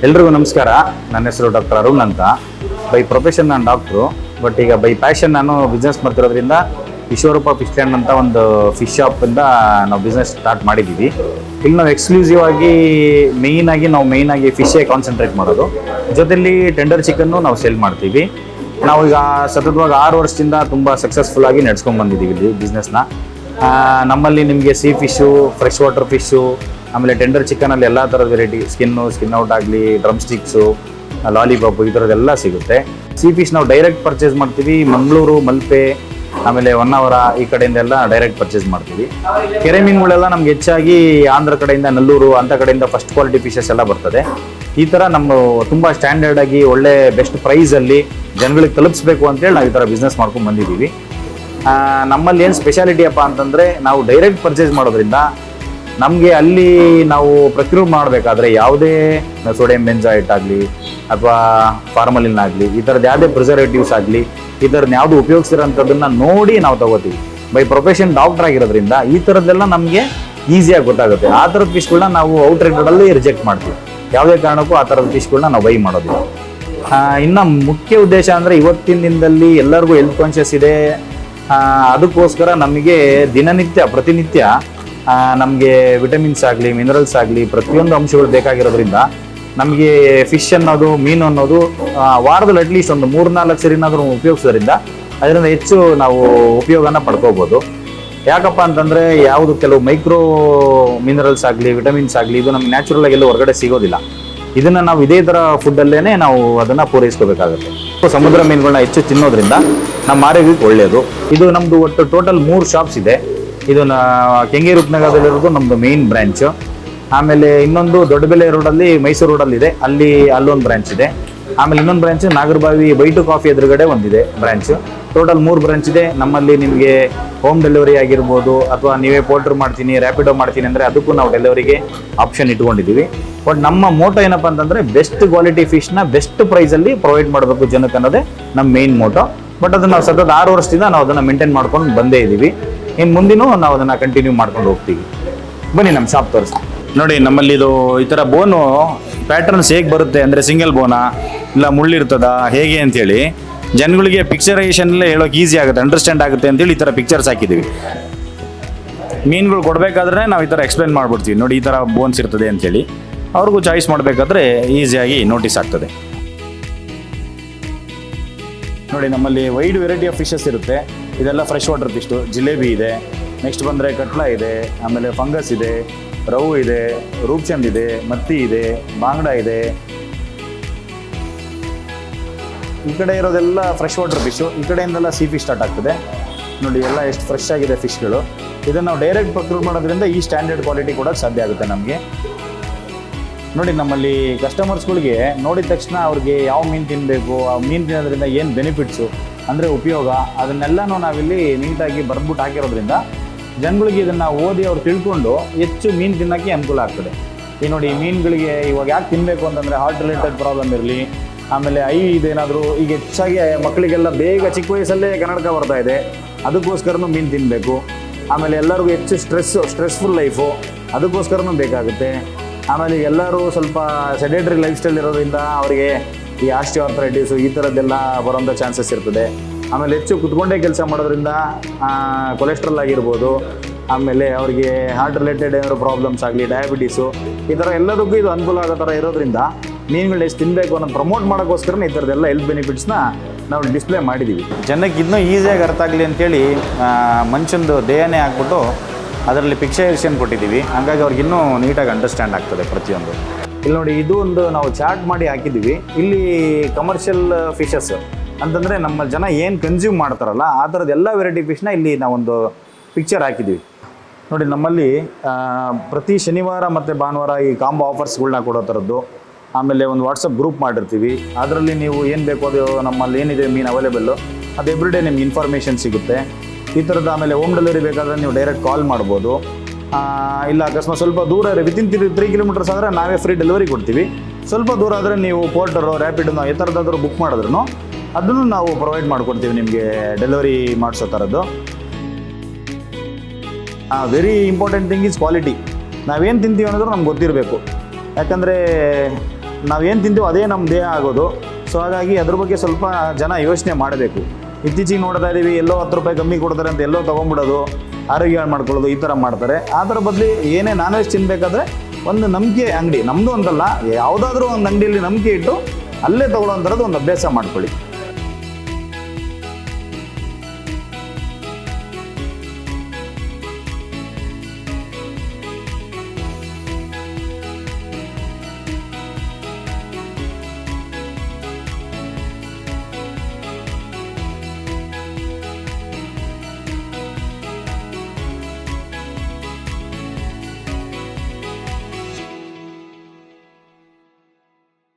ಎಲ್ರಿಗೂ ನಮಸ್ಕಾರ. ನನ್ನ ಹೆಸರು ಡಾಕ್ಟರ್ ಅರುಣ್ ಅಂತ. ಬೈ ಪ್ರೊಫೆಷನ್ ನಾನು ಡಾಕ್ಟ್ರು, ಬಟ್ ಈಗ ಬೈ ಪ್ಯಾಷನ್ ನಾನು ಬಿಸ್ನೆಸ್ ಮಾಡ್ತಿರೋದ್ರಿಂದ ವಿಶ್ವರೂಪ ಫಿಶ್ ಲ್ಯಾಂಡ್ ಅಂತ ಒಂದು ಫಿಶ್ ಶಾಪಿಂದ ನಾವು ಬಿಸ್ನೆಸ್ ಸ್ಟಾರ್ಟ್ ಮಾಡಿದ್ದೀವಿ. ಇಲ್ಲಿ ನಾವು ಎಕ್ಸ್ಕ್ಲೂಸಿವ್ ಆಗಿ ಮೇಯ್ನಾಗಿ ಫಿಶ್ಶೇ ಕಾನ್ಸಂಟ್ರೇಟ್ ಮಾಡೋದು. ಜೊತೆಲಿ ಟೆಂಡರ್ ಚಿಕನ್ನು ನಾವು ಸೇಲ್ ಮಾಡ್ತೀವಿ. ನಾವು ಈಗ ಸತತವಾಗಿ 6 ವರ್ಷದಿಂದ ತುಂಬ ಸಕ್ಸಸ್ಫುಲ್ ಆಗಿ ನಡ್ಸ್ಕೊಂಡು ಬಂದಿದ್ದೀವಿ ಇಲ್ಲಿ ಬಿಸ್ನೆಸ್ನ. ನಮ್ಮಲ್ಲಿ ನಿಮಗೆ sea fish, fresh water fish, ಆಮೇಲೆ ಟೆಂಡರ್ ಚಿಕನಲ್ಲಿ ಎಲ್ಲ ಥರದ ವೆರೈಟಿ, ಸ್ಕಿನ್ ಔಟ್ ಆಗಲಿ, ಡ್ರಮ್ ಸ್ಟಿಕ್ಸು, ಲಾಲಿಪಾಪು, ಈ ಥರದ್ದೆಲ್ಲ ಸಿಗುತ್ತೆ. ಸೀ ಫಿಶ್ ನಾವು ಡೈರೆಕ್ಟ್ ಪರ್ಚೇಸ್ ಮಾಡ್ತೀವಿ. ಮಂಗಳೂರು, ಮಲ್ಪೆ, ಆಮೇಲೆ ಹೊನ್ನಾವರ ಈ ಕಡೆಯಿಂದ ಎಲ್ಲ ಡೈರೆಕ್ಟ್ ಪರ್ಚೇಸ್ ಮಾಡ್ತೀವಿ. ಕೆರೆ ಮೀನುಗಳೆಲ್ಲ ನಮ್ಗೆ ಹೆಚ್ಚಾಗಿ ಆಂಧ್ರ ಕಡೆಯಿಂದ, ನಲ್ಲೂರು ಅಂಥ ಕಡೆಯಿಂದ ಫಸ್ಟ್ ಕ್ವಾಲಿಟಿ ಫಿಶಸ್ ಎಲ್ಲ ಬರ್ತದೆ. ಈ ಥರ ನಮ್ಮ ತುಂಬ ಸ್ಟ್ಯಾಂಡರ್ಡ್ ಆಗಿ ಒಳ್ಳೆ ಬೆಸ್ಟ್ ಪ್ರೈಸಲ್ಲಿ ಜನಗಳಿಗೆ ತಲುಪಿಸ್ಬೇಕು ಅಂತೇಳಿ ನಾವು ಈ ಥರ ಬಿಸ್ನೆಸ್ ಮಾಡ್ಕೊಂಡು ಬಂದಿದ್ದೀವಿ. ನಮ್ಮಲ್ಲಿ ಏನು ಸ್ಪೆಷಾಲಿಟಿ ಅಪ್ಪ ಅಂತಂದರೆ, ನಾವು ಡೈರೆಕ್ಟ್ ಪರ್ಚೇಸ್ ಮಾಡೋದ್ರಿಂದ ನಮಗೆ ಅಲ್ಲಿ ನಾವು ಪ್ರೊಕ್ಯೂರ್ ಮಾಡಬೇಕಾದ್ರೆ ಯಾವುದೇ ಸೋಡಿಯಂ ಬೆಂಜಾಯಿಟ್ ಆಗಲಿ ಅಥವಾ ಫಾರ್ಮಲಿನ್ ಆಗಲಿ, ಈ ಥರದ್ದು ಯಾವುದೇ ಪ್ರಿಸರ್ವೇಟಿವ್ಸ್ ಆಗಲಿ, ಈ ಥರದ್ದು ಯಾವುದು ಉಪಯೋಗಿಸಿರೋಂಥದ್ದನ್ನು ನೋಡಿ ನಾವು ತಗೋತೀವಿ. ಬೈ ಪ್ರೊಫೆಷನ್ ಡಾಕ್ಟರ್ ಆಗಿರೋದ್ರಿಂದ ಈ ಥರದ್ದೆಲ್ಲ ನಮಗೆ ಈಸಿಯಾಗಿ ಗೊತ್ತಾಗುತ್ತೆ. ಆ ಥರದ ಫಿಶ್ಗಳನ್ನ ನಾವು ಔಟ್ರೇಟೆಡಲ್ಲಿ ರಿಜೆಕ್ಟ್ ಮಾಡ್ತೀವಿ. ಯಾವುದೇ ಕಾರಣಕ್ಕೂ ಆ ಥರದ ಫಿಶ್ಗಳನ್ನ ನಾವು ಬೈ ಮಾಡೋದಿಲ್ಲ. ಇನ್ನು ಮುಖ್ಯ ಉದ್ದೇಶ ಅಂದರೆ, ಇವತ್ತಿನ ದಿನದಲ್ಲಿ ಎಲ್ಲರಿಗೂ ಹೆಲ್ತ್ ಕಾನ್ಷಿಯಸ್ ಇದೆ. ಅದಕ್ಕೋಸ್ಕರ ನಮಗೆ ಪ್ರತಿನಿತ್ಯ ನಮಗೆ ವಿಟಮಿನ್ಸ್ ಆಗಲಿ, ಮಿನರಲ್ಸ್ ಆಗಲಿ, ಪ್ರತಿಯೊಂದು ಅಂಶಗಳು ಬೇಕಾಗಿರೋದ್ರಿಂದ ನಮಗೆ ಫಿಶ್ ಅನ್ನೋದು, ಮೀನು ಅನ್ನೋದು ವಾರದಲ್ಲಿ ಅಟ್ಲೀಸ್ಟ್ ಒಂದು 3-4 ಸರಿನಾದರೂ ಉಪಯೋಗಿಸೋದ್ರಿಂದ ಅದರಿಂದ ಹೆಚ್ಚು ನಾವು ಉಪಯೋಗನ ಪಡ್ಕೋಬೋದು. ಯಾಕಪ್ಪ ಅಂತಂದರೆ, ಯಾವುದು ಕೆಲವು ಮೈಕ್ರೋ ಮಿನರಲ್ಸ್ ಆಗಲಿ, ವಿಟಮಿನ್ಸ್ ಆಗಲಿ, ಇದು ನಮ್ಗೆ ನ್ಯಾಚುರಲ್ ಆಗಿ ಎಲ್ಲ ಹೊರಗಡೆ ಸಿಗೋದಿಲ್ಲ. ಇದನ್ನು ನಾವು ಇದೇ ಥರ ಫುಡ್ಡಲ್ಲೇ ನಾವು ಅದನ್ನು ಪೂರೈಸ್ಕೋಬೇಕಾಗುತ್ತೆ. ಸಮುದ್ರ ಮೀನುಗಳನ್ನ ಹೆಚ್ಚು ತಿನ್ನೋದ್ರಿಂದ ನಮ್ಮ ಆರೋಗ್ಯಕ್ಕೆ ಒಳ್ಳೆಯದು. ಇದು ನಮ್ಮದು ಒಟ್ಟು ಟೋಟಲ್ 3 ಶಾಪ್ಸ್ ಇದೆ. ಇದು ಕೆಂಗೇರಿ ಉಪನಗರದಲ್ಲಿರೋದು ನಮ್ಮದು ಮೇನ್ ಬ್ರ್ಯಾಂಚು. ಆಮೇಲೆ ಇನ್ನೊಂದು ದೊಡ್ಡಬೆಲೆ ರೋಡಲ್ಲಿ, ಮೈಸೂರು ರೋಡಲ್ಲಿದೆ, ಅಲ್ಲೊಂದು ಬ್ರ್ಯಾಂಚ್ ಇದೆ. ಆಮೇಲೆ ಇನ್ನೊಂದು ಬ್ರ್ಯಾಂಚು ನಾಗರಬಾವಿ ಬೈಟು ಕಾಫಿ ಎದುರುಗಡೆ ಒಂದಿದೆ ಬ್ರ್ಯಾಂಚು. ಟೋಟಲ್ 3 ಬ್ರಾಂಚ್ ಇದೆ. ನಮ್ಮಲ್ಲಿ ನಿಮಗೆ ಹೋಮ್ ಡೆಲಿವರಿ ಆಗಿರ್ಬೋದು, ಅಥವಾ ನೀವೇ ಪೋರ್ಟರ್ ಮಾಡ್ತೀನಿ, ರ್ಯಾಪಿಡೋ ಮಾಡ್ತೀನಿ ಅಂದರೆ ಅದಕ್ಕೂ ನಾವು ಡೆಲಿವರಿಗೆ ಆಪ್ಷನ್ ಇಟ್ಕೊಂಡಿದ್ದೀವಿ. ಬಟ್ ನಮ್ಮ ಮೋಟೋ ಏನಪ್ಪ ಅಂತಂದರೆ, ಬೆಸ್ಟ್ ಕ್ವಾಲಿಟಿ ಫಿಶ್ನ ಬೆಸ್ಟ್ ಪ್ರೈಸಲ್ಲಿ ಪ್ರೊವೈಡ್ ಮಾಡಬೇಕು ಜನಕ್ಕೆ ಅನ್ನೋದೇ ನಮ್ಮ ಮೇನ್ ಮೋಟೋ. ಬಟ್ ಅದನ್ನು ನಾವು ಸತತ 6 ವರ್ಷದಿಂದ ನಾವು ಅದನ್ನು ಮೇಂಟೈನ್ ಮಾಡ್ಕೊಂಡು ಬಂದೇ ಇದ್ದೀವಿ. ಇನ್ನು ಮುಂದಿನೂ ನಾವು ಅದನ್ನು ಕಂಟಿನ್ಯೂ ಮಾಡ್ಕೊಂಡು ಹೋಗ್ತೀವಿ. ಬನ್ನಿ ನಮ್ಮ ಶಾಪ್ ತೋರಿಸಿ. ನೋಡಿ, ನಮ್ಮಲ್ಲಿ ಇದು ಈ ಥರ ಬೋನು ಪ್ಯಾಟರ್ನ್ಸ್ ಹೇಗೆ ಬರುತ್ತೆ ಅಂದರೆ, ಸಿಂಗಲ್ ಬೋನಾ ಇಲ್ಲ ಮುಳ್ಳಿರ್ತದ ಹೇಗೆ ಅಂಥೇಳಿ ಜನಗಳಿಗೆ ಪಿಕ್ಚರೈಸೇಷನಲ್ಲೇ ಹೇಳೋಕೆ ಈಸಿ ಆಗುತ್ತೆ, ಅಂಡರ್ಸ್ಟ್ಯಾಂಡ್ ಆಗುತ್ತೆ ಅಂತೇಳಿ ಈ ಥರ ಪಿಕ್ಚರ್ಸ್ ಹಾಕಿದ್ದೀವಿ. ಮೀನುಗಳು ಕೊಡಬೇಕಾದ್ರೆ ನಾವು ಈ ಥರ ಎಕ್ಸ್ಪ್ಲೇನ್ ಮಾಡಿಬಿಡ್ತೀವಿ. ನೋಡಿ, ಈ ಥರ ಬೋನ್ಸ್ ಇರ್ತದೆ ಅಂಥೇಳಿ ಅವ್ರಿಗೂ ಚಾಯ್ಸ್ ಮಾಡಬೇಕಾದ್ರೆ ಈಸಿಯಾಗಿ ನೋಟಿಸ್ ಆಗ್ತದೆ. ನೋಡಿ, ನಮ್ಮಲ್ಲಿ ವೈಡ್ ವೆರೈಟಿ ಆಫ್ ಫಿಶಸ್ ಇರುತ್ತೆ. ಇದೆಲ್ಲ ಫ್ರೆಶ್ ವಾಟರ್ ಫಿಶ್ಟು. ಜಿಲೇಬಿ ಇದೆ, ನೆಕ್ಸ್ಟ್ ಬಂದರೆ ಕಟ್ಲ ಇದೆ, ಆಮೇಲೆ ಫಂಗಸ್ ಇದೆ, ರವು ಇದೆ, ರೂಪ್ಚಂದ್ ಇದೆ, ಮತ್ತಿ ಇದೆ, ಬಾಂಗ್ಡಾ ಇದೆ. ಈ ಕಡೆ ಇರೋದೆಲ್ಲ ಫ್ರೆಶ್ ವಾಟರ್ ಫಿಶ್ಶು. ಈ ಕಡೆಯಿಂದೆಲ್ಲ ಸೀ ಫಿಶ್ ಸ್ಟಾರ್ಟ್ ಆಗ್ತದೆ. ನೋಡಿ, ಎಲ್ಲ ಎಷ್ಟು ಫ್ರೆಶ್ ಆಗಿದೆ ಫಿಶ್ಗಳು. ಇದನ್ನು ನಾವು ಡೈರೆಕ್ಟ್ ಪ್ರೊಕ್ಯೂರ್ ಮಾಡೋದ್ರಿಂದ ಈ ಸ್ಟ್ಯಾಂಡರ್ಡ್ ಕ್ವಾಲಿಟಿ ಕೊಡೋಕ್ಕೆ ಸಾಧ್ಯ ಆಗುತ್ತೆ ನಮಗೆ. ನೋಡಿ, ನಮ್ಮಲ್ಲಿ ಕಸ್ಟಮರ್ಸ್ಗಳಿಗೆ ನೋಡಿದ ತಕ್ಷಣ ಅವ್ರಿಗೆ ಯಾವ ಮೀನು ತಿನ್ನಬೇಕು, ಆ ಮೀನು ತಿನ್ನೋದ್ರಿಂದ ಏನು ಬೆನಿಫಿಟ್ಸು ಅಂದರೆ ಉಪಯೋಗ, ಅದನ್ನೆಲ್ಲನೂ ನಾವಿಲ್ಲಿ ನೀಟಾಗಿ ಬರೆದ್ಬಿಟ್ಟು ಹಾಕಿರೋದ್ರಿಂದ ಜನಗಳಿಗೆ ಇದನ್ನು ಓದಿ ಅವ್ರು ತಿಳ್ಕೊಂಡು ಹೆಚ್ಚು ಮೀನು ತಿನ್ನೋಕ್ಕೆ ಅನುಕೂಲ ಆಗ್ತದೆ. ಈ ನೋಡಿ, ಈ ಮೀನುಗಳಿಗೆ ಇವಾಗ ಯಾಕೆ ತಿನ್ನಬೇಕು ಅಂತಂದರೆ, ಹಾರ್ಟ್ ರಿಲೇಟೆಡ್ ಪ್ರಾಬ್ಲಮ್ ಇರಲಿ, ಆಮೇಲೆ ಇದೇನಾದರೂ ಈಗ ಹೆಚ್ಚಾಗಿ ಮಕ್ಕಳಿಗೆಲ್ಲ ಬೇಗ ಚಿಕ್ಕ ವಯಸ್ಸಲ್ಲೇ ಕನ್ನಡಕ ಬರ್ತಾ ಇದೆ, ಅದಕ್ಕೋಸ್ಕರನೂ ಮೀನು ತಿನ್ನಬೇಕು. ಆಮೇಲೆ ಎಲ್ಲರಿಗೂ ಹೆಚ್ಚು ಸ್ಟ್ರೆಸ್ಫುಲ್ ಲೈಫು, ಅದಕ್ಕೋಸ್ಕರನೂ ಬೇಕಾಗುತ್ತೆ. ಆಮೇಲೆ ಎಲ್ಲರೂ ಸ್ವಲ್ಪ ಸೆಡೆಟರಿ ಲೈಫ್ ಸ್ಟೈಲ್ ಇರೋದ್ರಿಂದ ಅವರಿಗೆ ಈ ಆಸ್ಟಿಯೋಆರ್ಥರೈಟಿಸು ಈ ಥರದ್ದೆಲ್ಲ ಬರೋಂಥ ಚಾನ್ಸಸ್ ಇರ್ತದೆ. ಆಮೇಲೆ ಹೆಚ್ಚು ಕುತ್ಕೊಂಡೇ ಕೆಲಸ ಮಾಡೋದ್ರಿಂದ ಕೊಲೆಸ್ಟ್ರಾಲ್ ಆಗಿರ್ಬೋದು, ಆಮೇಲೆ ಅವರಿಗೆ ಹಾರ್ಟ್ ರಿಲೇಟೆಡ್ ಏನಾದ್ರು ಪ್ರಾಬ್ಲಮ್ಸ್ ಆಗಲಿ, ಡಯಾಬಿಟೀಸು, ಈ ಥರ ಎಲ್ಲದಕ್ಕೂ ಇದು ಅನುಕೂಲ ಆಗೋ ಥರ ಇರೋದ್ರಿಂದ ಮೀನುಗಳು ಎಷ್ಟು ತಿನ್ನಬೇಕು ಅನ್ನೋದು ಪ್ರಮೋಟ್ ಮಾಡೋಕ್ಕೋಸ್ಕರನೇ ಈ ಥರದ್ದೆಲ್ಲ ಹೆಲ್ತ್ ಬೆನಿಫಿಟ್ಸ್ನ ನಾವು ಡಿಸ್ಪ್ಲೇ ಮಾಡಿದ್ದೀವಿ. ಜನಕ್ಕೆ ಇನ್ನೂ ಈಸಿಯಾಗಿ ಅರ್ಥ ಆಗಲಿ ಅಂತೇಳಿ ಮನುಷ್ಯಂದು ದೇಹನೇ ಹಾಕ್ಬಿಟ್ಟು ಅದರಲ್ಲಿ ಪಿಕ್ಚರೈಸೇಷನ್ ಕೊಟ್ಟಿದ್ದೀವಿ. ಹಾಗಾಗಿ ಅವ್ರಿಗೆ ಇನ್ನೂ ನೀಟಾಗಿ ಅಂಡರ್ಸ್ಟ್ಯಾಂಡ್ ಆಗ್ತದೆ ಪ್ರತಿಯೊಂದು. ಇಲ್ಲಿ ನೋಡಿ, ಇದು ಒಂದು ನಾವು ಚಾರ್ಟ್ ಮಾಡಿ ಹಾಕಿದ್ದೀವಿ. ಇಲ್ಲಿ ಕಮರ್ಷಿಯಲ್ ಫಿಶಸ್ ಅಂತಂದರೆ ನಮ್ಮ ಜನ ಏನು ಕನ್ಸ್ಯೂಮ್ ಮಾಡ್ತಾರಲ್ಲ ಆ ಥರದ್ದು ಎಲ್ಲ ವೆರೈಟಿ ಫಿಶ್ನ ಇಲ್ಲಿ ನಾವೊಂದು ಪಿಕ್ಚರ್ ಹಾಕಿದ್ದೀವಿ. ನೋಡಿ, ನಮ್ಮಲ್ಲಿ ಪ್ರತಿ ಶನಿವಾರ ಮತ್ತು ಭಾನುವಾರ ಈ ಕಾಂಬೋ ಆಫರ್ಸ್ಗಳ್ನ ಕೊಡೋ ಥರದ್ದು. ಆಮೇಲೆ ಒಂದು ವಾಟ್ಸಪ್ ಗ್ರೂಪ್ ಮಾಡಿರ್ತೀವಿ. ಅದರಲ್ಲಿ ನೀವು ಏನು ಬೇಕೋ ಅದು ನಮ್ಮಲ್ಲಿ ಏನಿದೆ ಮೀನು ಅವೈಲೇಬಲ್ಲು ಅದು ಎವ್ರಿಡೇ ನಿಮ್ಗೆ ಇನ್ಫಾರ್ಮೇಷನ್ ಸಿಗುತ್ತೆ ಈ ಥರದ್ದು. ಆಮೇಲೆ ಹೋಮ್ ಡೆಲಿವರಿ ಬೇಕಾದರೆ ನೀವು ಡೈರೆಕ್ಟ್ ಕಾಲ್ ಮಾಡ್ಬೋದು. ಇಲ್ಲ ಅಕಸ್ಮಾತ್ ಸ್ವಲ್ಪ ದೂರ ವಿತಿನ್ 3 ಕಿಲೋಮೀಟರ್ಸ್ ಆದರೆ ನಾವೇ ಫ್ರೀ ಡೆಲಿವರಿ ಕೊಡ್ತೀವಿ. ಸ್ವಲ್ಪ ದೂರ ಆದರೆ ನೀವು ಪೋರ್ಟರು, ರ್ಯಾಪಿಡೋ ಈ ಥರದ್ದಾದರೂ ಬುಕ್ ಮಾಡಿದ್ರೂ ಅದನ್ನು ನಾವು ಪ್ರೊವೈಡ್ ಮಾಡಿಕೊಡ್ತೀವಿ ನಿಮಗೆ ಡೆಲಿವರಿ ಮಾಡಿಸೋ ಥರದ್ದು. Very important thing is quality. ನಾವೇನು ತಿಂತೀವಿ ಅನ್ನೋದು ನಮ್ಗೆ ಗೊತ್ತಿರಬೇಕು. ಯಾಕಂದರೆ ನಾವೇನು ತಿಂತೀವೋ ಅದೇ ನಮ್ಮ ದೇಹ ಆಗೋದು. ಸೊ ಹಾಗಾಗಿ ಅದ್ರ ಬಗ್ಗೆ ಸ್ವಲ್ಪ ಜನ ಯೋಚನೆ ಮಾಡಬೇಕು. ಇತ್ತೀಚೆಗೆ ನೋಡ್ತಾ ಇದ್ದೀವಿ, ಎಲ್ಲೋ 10 ರೂಪಾಯಿ ಕಮ್ಮಿ ಕೊಡ್ತಾರೆ ಅಂತ ಎಲ್ಲೋ ತೊಗೊಂಬಿಡೋದು, ಆರೋಗ್ಯ ಹಾಳು ಮಾಡ್ಕೊಳ್ಳೋದು, ಈ ಥರ ಮಾಡ್ತಾರೆ. ಆ ಥರ ಬದಲು ಏನೇ ನಾನ್ ವೆಜ್ ತಿನ್ನಬೇಕಾದ್ರೆ ಒಂದು ನಂಬಿಕೆ ಅಂಗಡಿ, ನಮ್ಮದು ಅಂತಲ್ಲ ಯಾವುದಾದ್ರೂ ಒಂದು ಅಂಗಡಿಯಲ್ಲಿ ನಂಬಿಕೆ ಇಟ್ಟು ಅಲ್ಲೇ ತೊಗೊಳ್ಳೋಂಥದ್ದು ಒಂದು ಅಭ್ಯಾಸ ಮಾಡ್ಕೊಳ್ಳಿ.